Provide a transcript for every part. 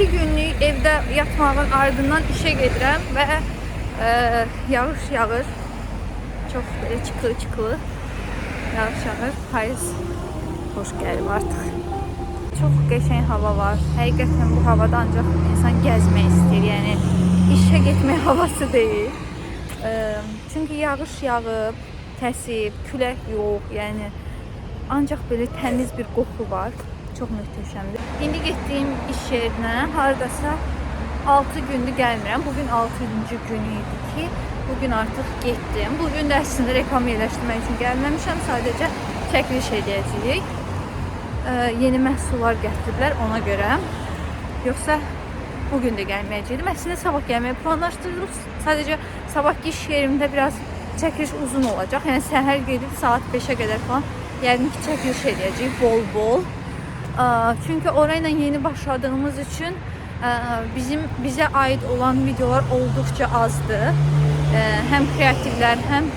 2 günlük evdə yatmağın ardından işə gedirəm və yağış yağır. Çox belə çıkılı yağış yağır. Payız xoş gəlib artıq. Çox qəşəng hava var. Həqiqətən bu havada ancaq insan gəzmək istəyir. Yəni işə getmək havası deyil. Çünki yağış yağıb, kəsib, külək yox. Yəni ancaq belə təmiz bir qoxu var. Çox möhtəşəmdir. İndi getdiyim iş yerinə hardasa 6 gündür gəlmirəm. Bugün 6-cı günü idi ki, bugün artıq getdim. Bugün də əslində reklam yerləşdirmək üçün gəlməmişəm. Sadəcə çəkiliş edəcəyik. Yeni məhsullar gətiriblər ona görə. Yoxsa bugün də gəlməyəcəkdim. Əslində sabah gəlməyi planlaşdırırıq. Sadəcə sabahki iş yerimdə biraz çəkiliş uzun olacaq. Yəni səhər gedib saat 5-ə qədər falan yəqin ki çəkiliş edəcəyik bol-bol. Çünki orayla yeni başladığımız üçün bizə aid olan videolar olduqca azdır. Həm kreativlər, həm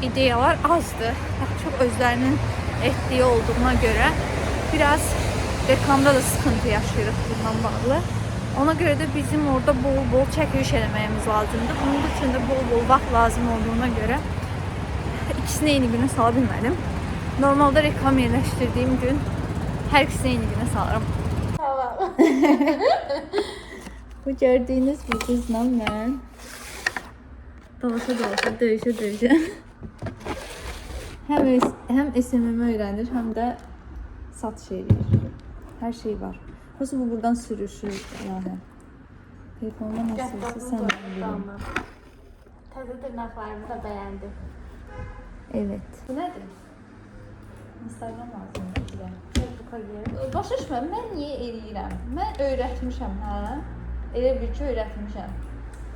ideyalar azdır. Çox özlərinin etdiyi olduğuna görə biraz reklamda da sıkıntı yaşayırıq bundan bağlı. Ona görə də bizim orada bol-bol çəkiliş eləməyimiz lazımdır. Bunun üçün də bol-bol vaxt lazım olduğuna görə ikisini eyni günə sala bilmədim. Normalda reklam yerləşdirdiyim gün hər ikisini eyni günə salarım. Tamam. Bu gördüğünüz bu kızla ben dolaşa döyüşe hem SMM'i öğrenir hem de satış edir. Her şey var. Nasıl bu buradan sürüşür yani. Telefonda nasılsa sen de bilin. Təzə dırnaqlarımı da bəyəndim. Evet. Bu nədir? Instagram lazım. Facebook'a gir. Başa düşməm, mən niyə eləyirəm? Mən öyrətmişəm, hə? Elə bir ki, öyrətmişəm.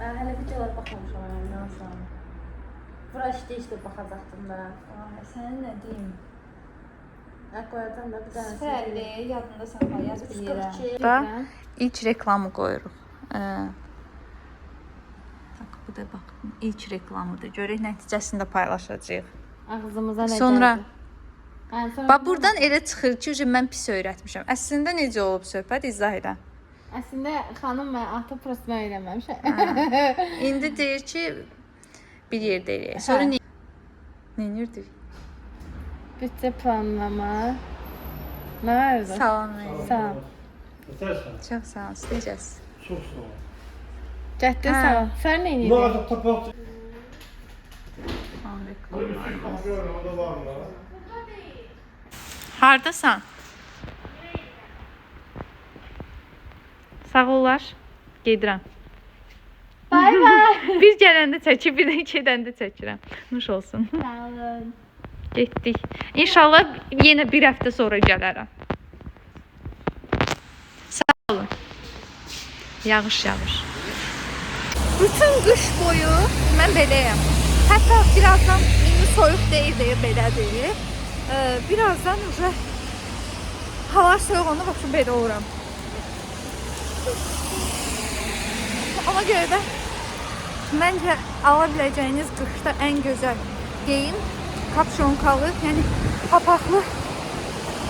Hələ videolar baxmamışam ondan sonra. Bura işdə baxacaqdım mən. Sənin nə deyim? Qoyacam da bir dənə. Fərli, yadında saxla, yaz bir yerə. 42. Da ilk reklamı qoyuruq. Bu da bax, ilk reklamıdır. Görək nəticəsində paylaşacağıq. Ağzımıza nə Sonra gəldi? bax buradan elə çıxır ki, mən pis öyrətmişəm. Əslində necə olub söhbət izah edə. Əslində xanım mən atı prosma eləməmişəm. İndi deyir ki, bir yerdə eləyək. Sonra nə edirdik? Bütçə planlama. Nə vardı? Salam. Sağ ol. Çox sağ ol. Necəsiz? Çok sağ ol. Cəhdə sağ ol. Sən nə Ne ediyorsun? kadar tapak Reklam. o da var mı? Hardasan? Sağ olar. Gedirəm. Bay bay. Bir gələndə çəkir, bir də gedəndə çəkirəm. Nuş olsun. Sağ olun. Getdik. İnşallah yenə bir həftə sonra gələrəm. Sağ olun. Yağış yağır. Bütün qış boyu mən beləyəm. Hətta birazdan indi soyuq deyil deyə belədir. Birazdan уже hava soyuq onda başım belə oluram. Ona görə də məncə ala biləcəyiniz qışda ən gözəl geyim kapşonkalı, yəni papaqlı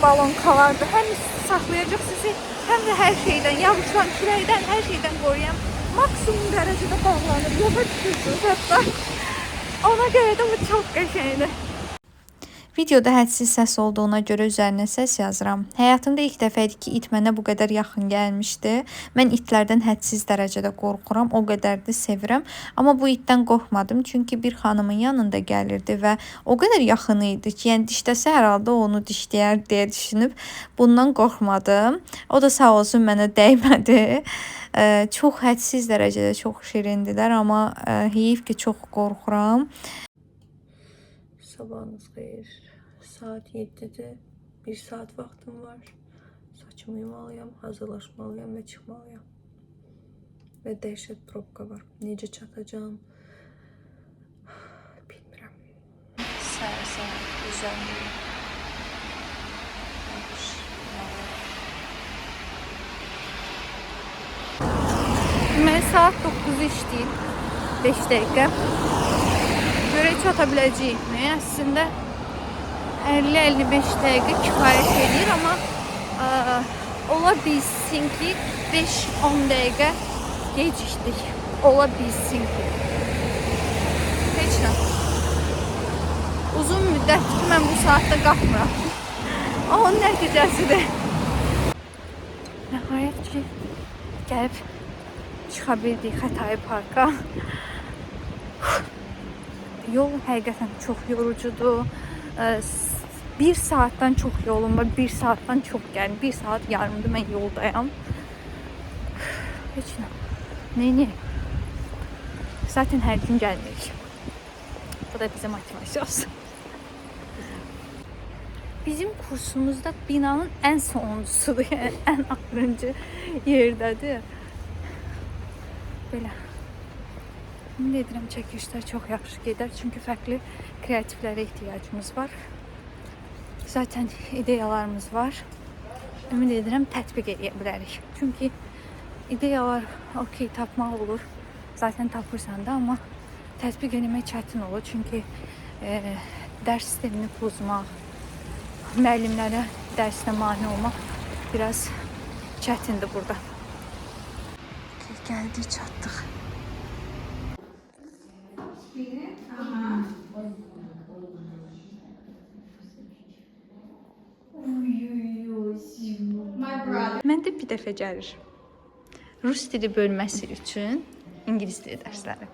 balonkalardır. Həm saxlayacaq sizi, həm də hər şeydən, yağışdan, küləkdən, hər şeydən qoruyan maksimum dərəcədə bağlanır. Yoxa düşürsünüz hətta. Ona görə də bu çox qəşəngdir. Videoda hədsiz səs olduğuna görə üzərinə səs yazıram. Həyatımda ilk dəfə idi ki, it mənə bu qədər yaxın gəlmişdi. Mən itlərdən hədsiz dərəcədə qorxuram, o qədər də sevirəm. Amma bu itdən qorxmadım, çünki bir xanımın yanında gəlirdi və o qədər yaxın idi ki, yəni dişləsə hər halda onu dişləyər deyə düşünüb bundan qorxmadım. O da sağ olsun mənə dəymədi. Çox hədsiz dərəcədə çox şirindilər, amma heyif ki, çox qorxuram. Sabahınız xeyir. Saat 7'de 1 saat vaxtım var. Saçımı yumalıyam, hazırlaşmalıyam və çıxmalıyam. Və dəhşət probka var. Necə çatacağım bilmirəm. Səhər düzənliyim. Mən saat 9'u işləyim. 5 dəqiqə. Görək çata biləcəyikmi? Əslində 50-55 dəqiqə kifayət edir, amma ola bilsin ki 5-10 dəqiqə gecikdik. Ola bilsin ki. Heç nə. Uzun müddət ki, mən bu saatda qalxmıram. Onun nəticəsidir. Nəhayət ki, gəlib çıxa bildik Xətai parka. Yol həqiqətən çox yorucudur. 1 saatdən çox yolum var, 1 saatdən çox gəldim. 1 saat yarımdır mən yoldayam. Heç nə. Neyini? Zaten hər gün gəlmirik. Bu da bizə motivasiya olsun. Bizim kursumuzda binanın ən sonuncusudur, yəni ən axırıncı yerdədir. Belə. Ümid edirəm çəkilişlər çox yaxşı gedər, çünki fərqli kreativlərə ehtiyacımız var. Zaten ideyalarımız var. Ümid edirəm tətbiq edə bilərik. Çünki ideyalar okey tapmaq olur. Zaten tapırsan da, amma tətbiq etmək çətin olur. Çünki dərs sistemini pozmaq, müəllimlərə dərsdə mane olmaq biraz çətindir burada. Gəldik, çatdıq. Məndə bir dəfə gəlir. Rus dili bölməsi üçün ingilis dili dərsləri.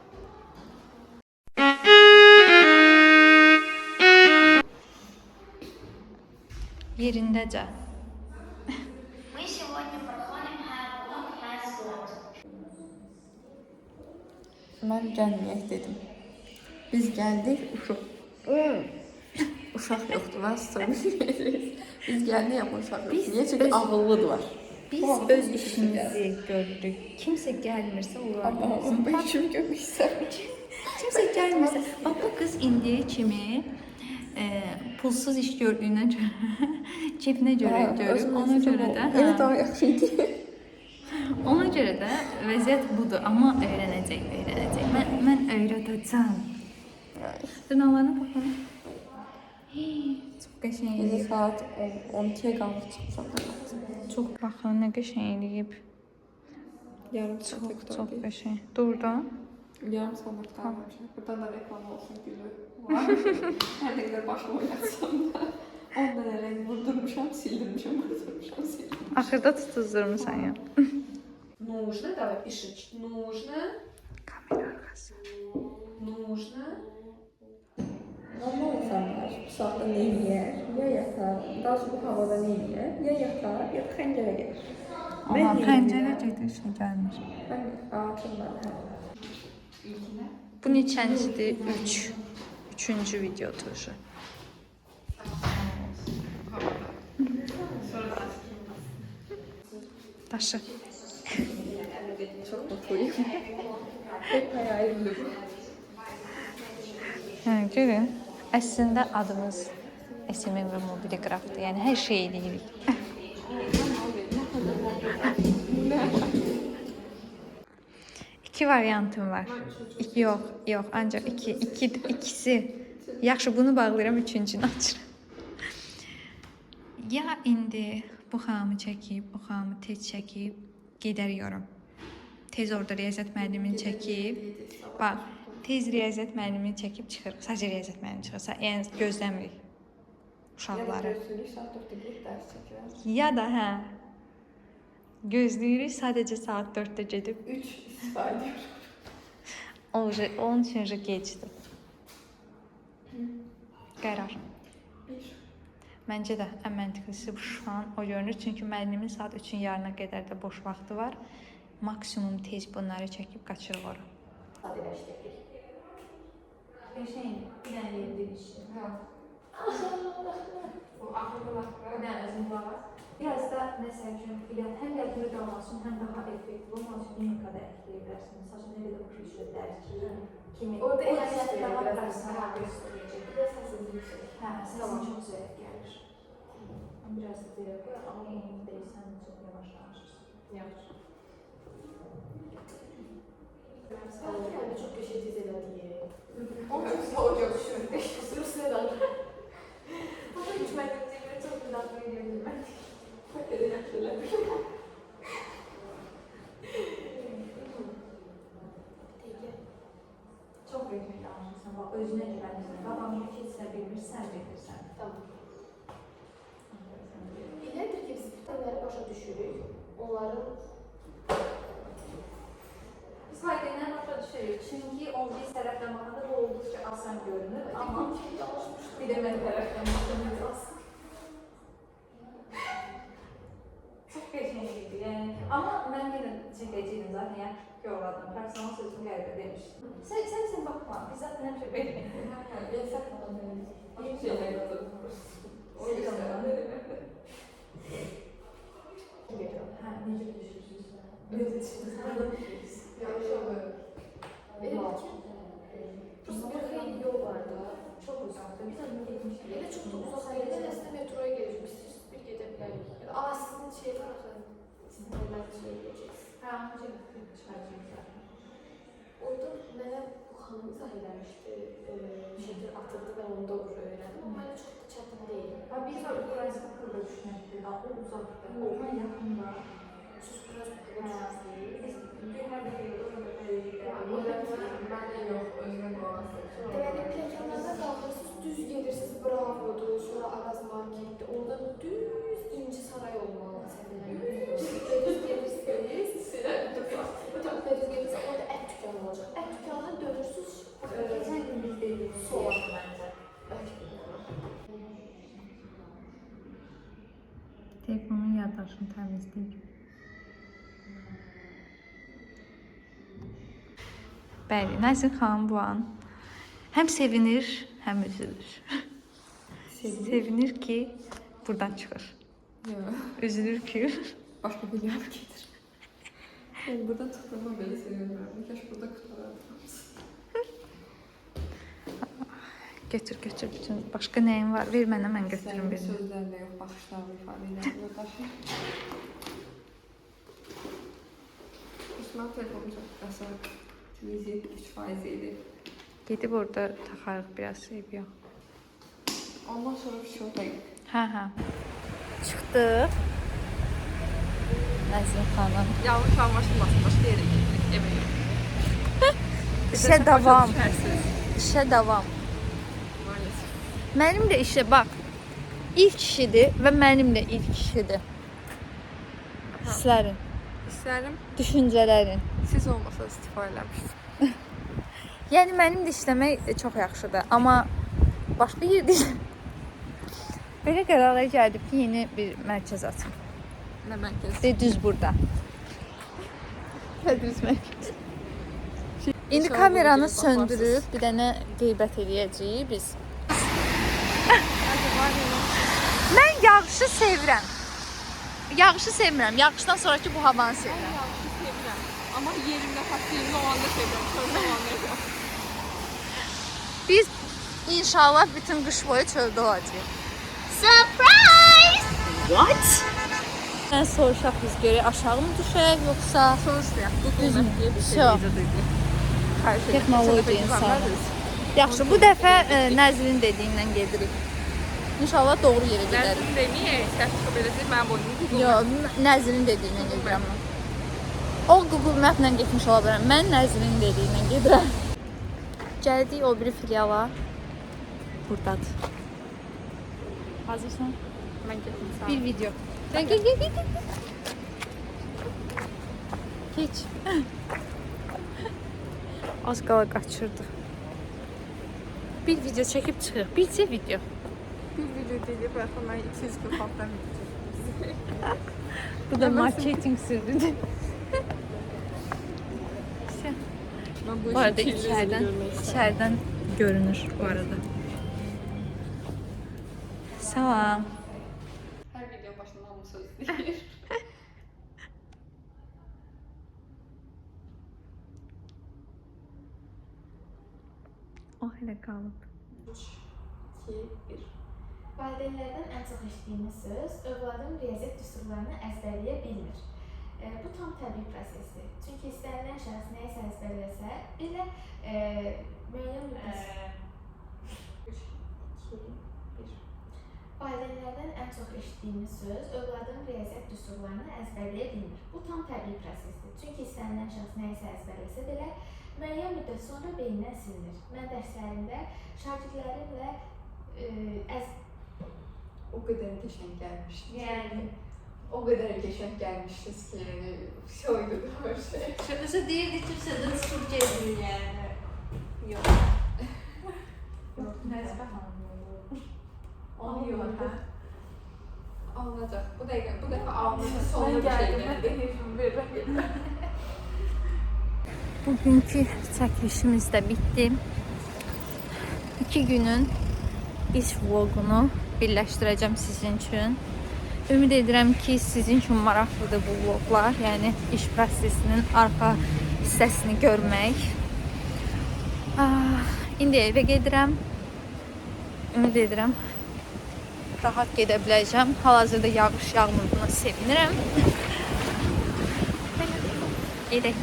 Yerindəcə. Мы сегодня проходим Hard. Mən gəlməyək dedim. Biz gəldik, uşaq yoxdur, mən soruşmayacağız. Biz gəldik, amma uşaq yoxdur. Niyə? Çünki ağıllıdırlar. Biz öz işimizi görürük. Kimsə gəlmirsə onlar olsun. Ben kim görmüşsəm. Kimsə gəlmirsə. Bax bu qız indiyə kimi pulsuz iş gördüyünə görə, cebinə görə görür. Ona görə də Elə daha yaxşı idi. Ona görə də vəziyyət budur, amma öyrənəcək. Mən öyrədəcəm. Dırnaqlarına baxın. Çox qəşəng Gecə eləyib. saat 12-yə qalmış çıxmışam. Çox baxın, nə qəşəng eləyib. Yarım Çox saat qəşəng. Durdu. Yarım saat qalmışam. Buradan da reklam olsun gülü. Hər nə qədər başımı oynatsam da. 10 dənə rəng vurdurmuşam, sildirmişəm, vurdurmuşam, sildirmişəm. Axırda tutuzdurmusan ya. Нужно, давай пиши. Нужно. Kamera arkası. Нужно. Normal insanlar bu saatda ne yer? Ya yatar, daha sonra bu havada ne yer? Ya yatar, ya da xəncərə gelir. Amma pəncərə gedir, şey gəlmir. Ben ağaçımdan. Bu neçəncidir? 3. Üçüncü video turşu. Daşı. Çok mutluyum. Hep hayalimdir bu. Görün. Əslində adımız SMM və Mobiliqrafdır. Yəni hər şey eləyirik. İki variantım var. Yox, ancaq ikisi. Yaxşı, bunu bağlayıram, üçüncünü açıram. Ya indi bu xamı çəkib, bu xamı tez çəkib, gedəriyorum. Tez orada Riyaziyyat müəllimini çəkib, bax, tez Riyaziyyat müəllimini çəkib çıxırıq. Sadəcə Riyaziyyat müəllimi çıxırsa, yəni gözləmirik uşaqları. Ya da hə, gözləyirik, sadəcə saat 4-də gedib. 3 istifa ediyorum. Onun üçün gecdir. Qərar. Məncə də ən məntiqlisi şu an o görünür. Çünki müəllimin saat 3-ün yarına qədər də boş vaxtı var. Maksimum tez bunları çəkib qaçırıq ora. Sadələşdirdik. Qəşəng, bir dənə yerdə işdir. Bu axırda bax, bir dənə özün var. Biraz da məsəl üçün, həm də bunu qalmasın, həm daha effektiv olmasın, mimikada əkləyə bilərsiniz. Saçın nə qədər xoş işlədər kimi. Orada əhəmiyyəti daha profesional göstərəcək. Bir də səsiniz yüksək. Hə, səsin çox zəif gəlir. Biraz da zəif, amma onun deyilsən çox yavaş danışırsın. Yaxşı. Yani çok köşe dizeler diye. Onun için soğuyor düşündüm. Sırasına da. Ama hiç ben de çok güzel bir yerim ben. Fakirə yaxşı elədir. Çox böyük danışırsan, bax, özünə güvənirsən. Babamın heç nə bilmirsən, bilirsən. Tamam. Elədir ki, biz onları başa düşürük. Onların Biz Hayden'den başa düşürük. Çünki o biz tərəfdən baxanda bu olduqca asan görünür. Amma bir də mən tərəfdən baxanda asan. Çox qəşəng idi. Yəni, amma mən yenə çəkəcəydim zaten. Yəni, yolladım. Personal sözünü qəribə demişdim. Sən baxma. Biz zaten həmişə belə. ben saklanıyorum. Bir şeyler yaptırırız. O yüzden Hə, necə düşürsünüz? Necə düşürsünüz? Yanlış oluyor. Просто bir xeyli yol var da. Çox uzaqdır. Biz onu getmişdik. Elə çox da uzaq sayılır. Əslində metroya gedirik. Biz bir gedə bilərik. Ya da sizin şey var axı. Sizin evlər şey edəcəksiniz. Hə, necə çıxacağıq? Orada mənə bu xanım izah eləmişdi. Şəkil atıldı və onu doğru öyrəndim. Amma mənə çox da çətin deyil. Ha, biz o burası haqqında düşünməkdir. O uzaqdır. Ona yaxında. Siz biraz Hə, biz bir hər dəfə orada ben de yok, özüme doğası. Deməli, pləkanlarda qalxırsınız, düz gedirsiniz, bravodur, sonra Araz marketdir. Orada düz İnci Saray olmalı səviyyələr. Düz gedirsiniz. Düz gedirsiniz, orada ət dükkanı olacaq. Ət dükkanına dönürsünüz. Geçən gün biz dedik. Sola. Məncə. Telefonun yaddaşını təmizləyir. Bəli, Nəzrin xanım bu an həm sevinir, həm üzülür. Sevinir ki, buradan çıxır. Yok, Üzülür ki, başka bir yer gelir. Ben buradan tutulma beni seviyorum. Kaş burada kurtarardım. götür bütün. Başqa nəyin var? Ver mənə, mən götürüm Senin birini. sözlerle yok, bakışlarla ifadelerle taşır. Osman telefonu çok kısa. 173% idi. Gedib orada taxarıq biraz sevgiyə. Ondan sonra bir şey oldu. Hə. Çıxdıq. Nəzrin xanım. Yanlış anlaşılmasın, başka yere gittik. Eminim. İşə davam. İşə davam. Maalesef. Mənim də işə bax. İlk işidir və mənim də ilk işidir. Hisslərin, İsterim düşüncələrin. siz olmasa istifa eləmişdim. Yəni mənim də işləmək çox yaxşıdır, amma başqa yerdə belə qərara gəldim ki, yeni bir mərkəz açım. Ne merkez? De düz burada. Tədris mərkəzi. İndi İnşallah kameranı bu videoya söndürüb bir dənə qeybət eləyəcəyik biz. Mən yağışı sevirəm. Yağışı sevmirəm. Yağışdan sonraki bu havanı sevirəm. Sevirəm. Ama yerimdə, faktirimdə o anda sevirəm. Çöldə o anda sevirəm. Biz inşallah bütün qış boyu çöldə olacağıq. Surprise! What? Mən soruşaq biz görək aşağı mı düşək yoxsa Soruşlayaq. Bu Düz mü? qiymət diye bir şey Sure. icat edildi. Her şey. Texnologiya insanı. Yaxşı, bu dəfə Nəzrin dediyindən gedirik. İnşallah doğru yerə gedərik. Nəzrin deməyək, dəqiq beləcək mənim boynumu Google Yox, Nəzrin dediyindən gedirəm mən. O Google Map-lə getmiş ola bilər. Mən Nəzrin dediyindən gedirəm. Gəldik o biri filiala. Burdadır. Hazırsan? Mən getdim sağ Bir video. Gel. Geç. Az qala qaçırdı. Bir video çəkib çıxırıq. Bircə video. Bir video deyilib, baxın mən 246-dan video çəkdim. Bu da marketing sirridir. Mən Bu arada işin kirliliğini görmək istəyirəm. içərdən görünür bu arada. Salam. Hər video başında hamı söz deyir. O hələ qalıb. 2, 1. Valideynlərdən ən çox eşitdiyimiz söz, övladın riyaziyyat düsturlarını əzbərləyə bilmir. Bu tam təbii prosesdir. Çünki istənilən şəxs nəyisə əzbərləsə, elə müəyyən müddət 3, 2, 1. Valideynlərdən ən çox eşitdiyimiz söz övladın riyaziyyat düsturlarını əzbərləyə bilmir. Bu tam təbii prosesdir. Çünki istənilən şəxs nəyisə əzbərləsə belə, müəyyən müddət sonra beynindən silinir. Mən dərslərimdə şagirdlərimlə O qədər qəşəng gəlmişdi. yəni O qədər qəşəng gəlmişdiniz ki, yəni şoydu da hər şey. Şöyle deyirdi ki, sözün çıxıb gedir yəni. Yox. Nəzbə xanım olur. Onu yox, hə? Alınacaq. Bu dəfə alınacaq. Sonunda bir şey gəldi. Bugünkü çəkilişimiz də bitdi. 2 günün iş vlogunu birləşdirəcəm sizin üçün. Ümid edirəm ki, sizin üçün maraqlıdır bu vloglar. Yəni iş prosesinin arxa hissəsini görmək. İndi evə gedirəm. Ümid edirəm rahat gedə biləcəm. Hal-hazırda yağış yağmırdığına sevinirəm. Gedək.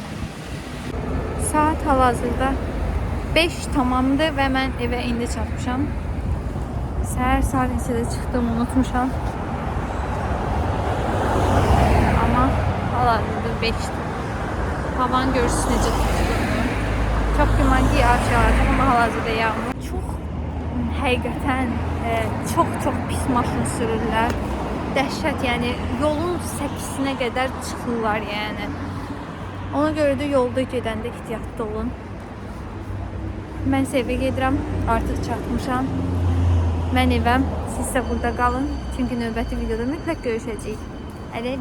Saat hal-hazırda 5 tamamdır və mən evə indi çatmışam. Səhər saat neçədə çıxdığımı unutmuşam. Amma hal-hazırda 5'dir. Havanın görüntüsü necə tutulur. Çox güman ki, yağış yağacaq, amma hal-hazırda yağmur. Çox həqiqətən çox pis maşın sürürlər. Dəhşət, yəni yolun səkisinə qədər çıxırlar yəni. Ona görə də yolda gedəndə ehtiyatlı olun. Mən isə evə gedirəm, artıq çatmışam. Mən evəm, siz də burada qalın. Çünki növbəti videoda mütləq görüşəcəyik. Hadi.